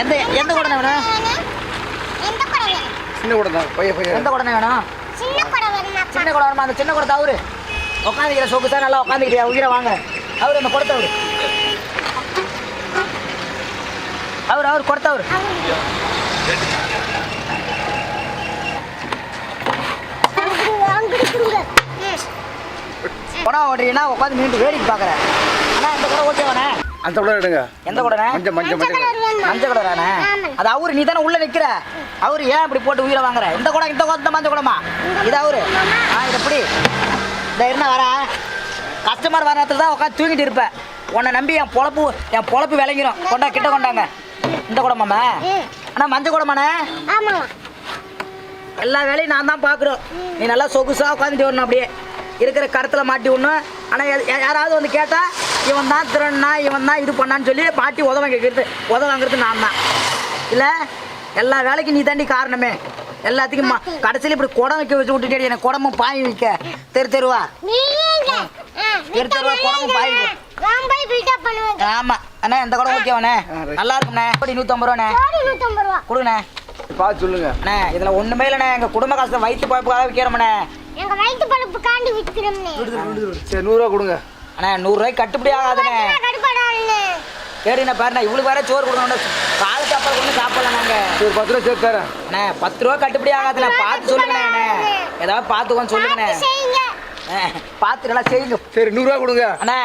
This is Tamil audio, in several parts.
எந்த எந்த குடம் வேணும்? சின்ன குடம் தான். பையன் எந்த குடம் வேணும்? சின்ன குடம் வேணுமா? அந்த சின்ன குடத்தை அவரு உட்காந்துக்கிற சொக்கு சார் நல்லா உட்காந்துக்கிறியா உயிரை வாங்க. அவரு அந்த கொடுத்தவரு அவர் கொடுத்தவர் குடம் ஓடுறீங்கன்னா உட்காந்து மீண்டு வேடிக்கை பார்க்குறேன். ஆனால் இந்த குடம் ஓகேவானே? அந்த குடம் எடுங்க. எந்த குடனே? மஞ்சள் குடரானே? அது அவரு நீ தானே உள்ள நிற்கிற. அவரு ஏன் இப்படி போட்டு உயிரை வாங்குற? இந்த குடம் இந்த மஞ்சள் குடமா? இது அவரு. இது எப்படி இந்த என்ன வர கஸ்டமர் வர நேரத்தில் தான் உட்காந்து தூங்கிட்டு இருப்பேன். உன்னை நம்பி என் பொழப்பு விளங்கிடும். கொண்டா கிட்ட கொண்டாங்க. இந்த குடமாம்மா? ஆனால் மஞ்சள் குடமாண்ணே? எல்லா வேலையும் நான் தான் பார்க்குறோம். நீ நல்லா சொகுசாக உட்காந்துட்டு வரணும். அப்படியே இருக்கிற கருத்தில் மாட்டி விடணும். ஆனால் யாராவது வந்து கேட்டால் இவன் தான் திறன்னா இவன் தான் இது பண்ணான்னு சொல்லி பாட்டி உதவாங்கிறது நான் தான். இல்லை எல்லா வேலைக்கும் நீ தாண்டி காரணமே. எல்லாத்துக்கும் கடைசியில் இப்படி குடம் வைக்க வச்சு விட்டுட்டே எனக்கு குடமும் பாய் வைக்க தெருவா குடமும் பாய் வைக்க. ஆமா அண்ணா இந்த குடம் ஓகேவாண்ணே? நல்லா இருக்குண்ணே. 150 ரூபாண்ணே கொடுங்கண்ணே. பார்த்து சொல்லுங்க அண்ணே. இதில் ஒன்றுமே இல்லைண்ணே. எங்கள் குடும்ப காசு வயிற்று பழப்புக்காக விற்கிறோம்ண்ணே. சரி 100 ரூபா கொடுங்க அண்ணே. 100 ரூபாய்க்கு கட்டுப்படி ஆகாதுண்ணே. சரிண்ணே பாருண்ணே. இவ்வளோ வேற சோறு கொடுக்கணும். காலை சாப்பாடு கொண்டு சாப்பிடலாம் நாங்கள். ஒரு 10 ரூபா சேர்த்து தரேன் அண்ணே. 10 ரூபா கட்டுப்படி ஆகாதுண்ணே. பார்த்து சொல்லுங்கண்ணே. அண்ணே ஏதாவது பார்த்துக்கோன்னு சொல்லுங்கண்ணே. பார்த்து நல்லா செய்யுங்க. சரி 100 ரூபா கொடுங்க அண்ணே.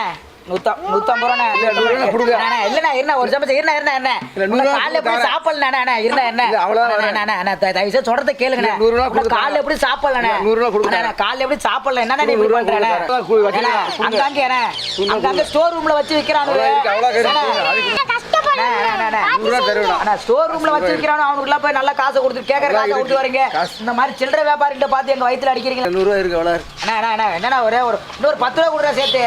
150 ரூபாண்ணே. இல்லைண்ணே இருண்ணே ஒரு சமைச்சு இருண்ணே காலைல எப்படி சாப்பிடலண்ணே. இருண்ணே தயவு செய்து சொல்றத கேளுங்கண்ணே. காலைல எப்படி சாப்பிடலண்ணே? 100 ரூபா கொடுங்க. காலைல எப்படி சாப்பிடல? என்னண்ணே நீ பண்றேண்ணே? அங்கங்க ஸ்டோர் ரூம்ல வச்சு விற்கிறானு. ஸ்டோர் ரூம்ல வச்சு விற்கிறானு. அவனுக்குலாம் போய் நல்லா காசை கொடுத்து கேட்கற காசை கொடுத்து வரீங்க. இந்த மாதிரி சில்லறை வியாபாரிகிட்ட பார்த்து எங்க வயிற்றுல அடிக்கிறீங்க. 100 ரூபா இருக்கு. அவ்வளோ என்னண்ணா ஒரே இன்னொரு 10 ரூபா கொடுக்குற சேர்த்து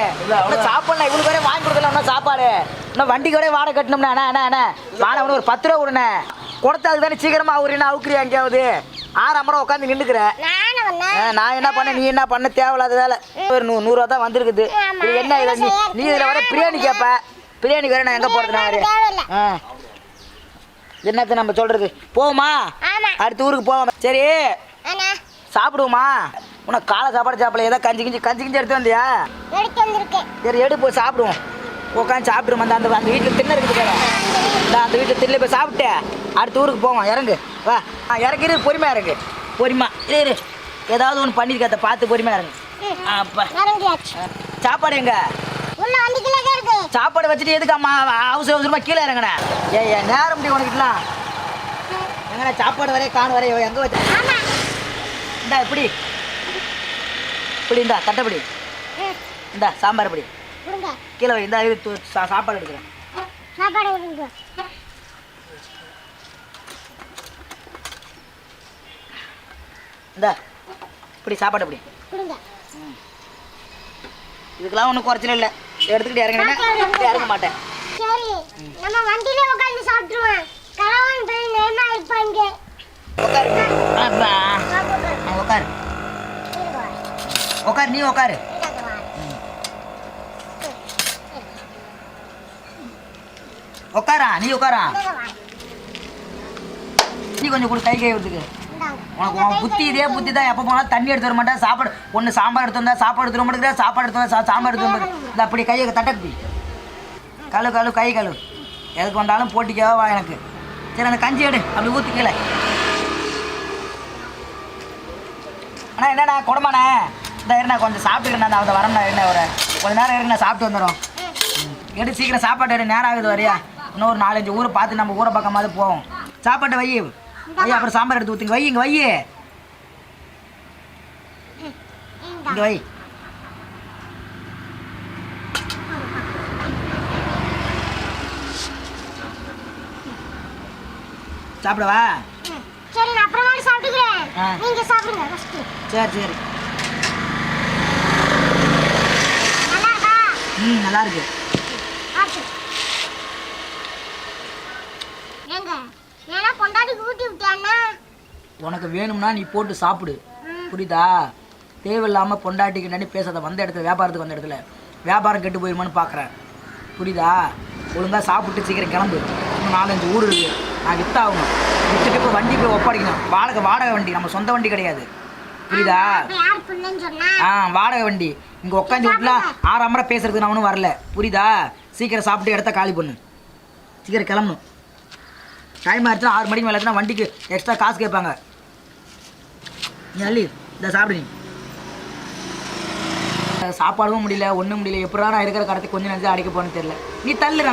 சாப்பிடலாம். இவனுக்கு வரையும் வாங்கி கொடுக்கல சாப்பாடு. இன்னும் வண்டிக்கு வரையும் வாடகை கட்டணும்னா வாடகை ஒரு 10 ரூபா கொடுண்ணே. கொடுத்தாதுக்கு தானே சீக்கிரமா அவருன்னா அவுக்குறியா எங்கேயாவது 6 மணி உட்காந்து நின்றுக்கிற. நான் என்ன பண்ண நீ என்ன பண்ண தேவையில்லாத வேலை. ஒரு 100 ரூபா தான் வந்திருக்குது. என்ன இதை நீ இதில் வர பிரியாணி கேட்ப. பிரியாணிக்கு வேற நான் எங்கே போகிறது? என்னத்த நம்ம சொல்றது? போவோமா? அடுத்த ஊருக்கு போவோம். சரி சாப்பிடுவோமா? உனக்கு காலை சாப்பாடு சாப்பிடல. ஏதோ கஞ்சி கிஞ்சி எடுத்து வந்தியா? சரி எடு போய் சாப்பிடுவோம். உட்காந்து சாப்பிடுவோம். அந்த வீட்டில் திண்ணை இருக்குது. அந்த வீட்டில் திண்ணை போய் சாப்பிட்டு அடுத்த ஊருக்கு போவோம். இறங்கு வா. இறங்கிரு. பொறுமையாக இறங்கு. பொறுமா இரு. ஏதாவது ஒன்று பண்ணிருக்கத பார்த்து பொறுமையாக இறங்கு. அப்பா சாப்பாடு எங்க? சாப்பாடு வச்சுட்டு எதுக்காம்மா அவசரமா கீழே இறங்கண்ணே? ஏன் நேரம் முடியும் உனக்கிட்டலாம்? எங்கண்ணா சாப்பாடு வரைய காணு வரைய எங்கே வச்ச? இந்தா இப்படி இந்தா தட்டைப்படி. இந்தா சாம்பார் படி கீழே வை. இந்த சாப்பாடு எடுக்கிறேன். இந்தா இப்படி சாப்பாடு அப்படி. இதுக்கெல்லாம் ஒன்றும் குறைச்சல இல்லை. எடுத்துக்கிட்டு இறங்கினேன். இறங்க மாட்டேன். உட்காரு நீ உட்காரு. உட்காரா நீ உட்காரா. நீ கொஞ்சம் கூட கை விட்டுக்கு. உனக்கு உன் புத்தி இதே புத்தி தான். எப்போ போனாலும் தண்ணி எடுத்து வர மாட்டேன். சாப்பாடு ஒன்று சாம்பார் எடுத்து வந்தா சாப்பாடு எடுத்து வர மாட்டேங்கிற. சாப்பாடு எடுத்து வந்தா சாம்பார் எடுத்து வர மாட்டேன். அப்படி கையை தட்டக்கு கழு கை கழு. எதுக்கு வந்தாலும் போட்டிக்காக வா எனக்கு. சரி அந்த கஞ்சி எடு அப்படி ஊற்றி கீழே. அண்ணா என்னண்ணா குடமாண்ணே? இந்த இருண்ணா கொஞ்சம் சாப்பிட்டுக்கிறேன். அந்த வரேண்ணா என்ன ஒரு கொஞ்சம் நேரம் இருக்குண்ணா சாப்பிட்டு வந்துடும். எடு சீக்கிரம் சாப்பாடு எடு. நேரம் ஆகுது வரையா. இன்னும் ஒரு 4-5 ஊரை பார்த்து நம்ம ஊரை பக்கமாவது போவோம். சாப்பாட்டை வை. அப்புறம் சாம்பார் எடுத்து ஊற்றுங்க. வை இங்கே வை. இங்கே வை. சாப்பிடவா? சரி நான் அப்புறமா சாப்பிட்டுக்கிறேன். நீங்க சாப்பிடுங்க ஃபர்ஸ்ட். சரி சரி. நல்லா இருக்கா? நல்லா இருக்கு. ஏங்க ஏனா பொண்டாட்டிக்கு ஊட்டி விட்டியாண்ணா? உனக்கு வேணும்னா நீ போட்டு சாப்பிடு. புரியுதா? தேவையில்லாமல் பொண்டாட்டிக்கு நடி பேசாத. வந்த இடத்துல வியாபாரத்துக்கு வந்த இடத்துல வியாபாரம் கெட்டு போயிருமான்னு பார்க்குறேன். புரியுதா? ஒழுங்காக சாப்பிட்டு சீக்கிரம் கிளம்பு. இன்னும் 4-5 ஊர் இருக்குது. நான் வித்தாகணும். வித்துட்டு இப்போ வண்டி போய் ஒப்படைக்கணும். வாடகை வண்டி, நம்ம சொந்த வண்டி கிடையாது, புரியுதா? யார் புள்ளன்னு சொன்னா வாடகை வண்டி. இங்கே உட்காந்து வீட்டில் ஆறாமரை பேசுறதுக்கு நான் ஒன்றும் வரல, புரியுதா? சீக்கிரம் சாப்பிட்டு இடத்த காலி பண்ணு, சீக்கிரம் கிளம்பணும். டைம் ஆயிடுச்சுன்னா 6 மணிக்கு மேலே வண்டிக்கு எக்ஸ்ட்ரா காசு கேட்பாங்க. நீ அள்ளி இந்த சாப்பிடு. நீ சாப்பாடும் முடியல, ஒன்றும் முடியல. எப்படா நான் இருக்கிற கடத்தை கொஞ்சம் நேரத்தில் அடிக்க போகணும்னு தெரியல. நீ தள்ளு,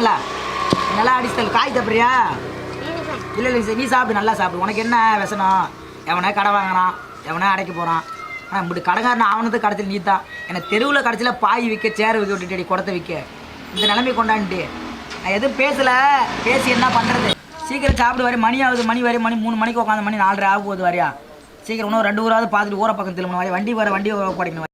நல்லா அடிச்சு தள்ளு. காய் தப்புறியா? இல்லை நீ சாப்பிடு, நல்லா சாப்பிடு. உனக்கு என்ன விஷனம்? எவனே கடை வாங்கினான், எவனே அடைக்க போகிறான். ஆனால் இப்படி கடைக்காரன் ஆவணத்துக்கு கடைச்சில் நீ தான் என்னை தெருவில் கடைசியில் பாய் விற்க, சேர் விற்க விட்டுட்டு குடத்தை விற்க இந்த நிலைமை கொண்டான்ட்டு நான் எதுவும் பேசலை. பேசி என்ன பண்ணுறது? சீக்கிரம் சாப்பிடு. வரை மணி ஆகுது, மணி 3 மணிக்கு உட்காந்து மணி 4:30 ஆக போகுது. வரையா சீக்கிரம் இன்னும் 2 ஊராவது பார்த்துட்டு ஊரை பக்கம் திரும்பணும். வண்டி ஒப்படைக்கணும்.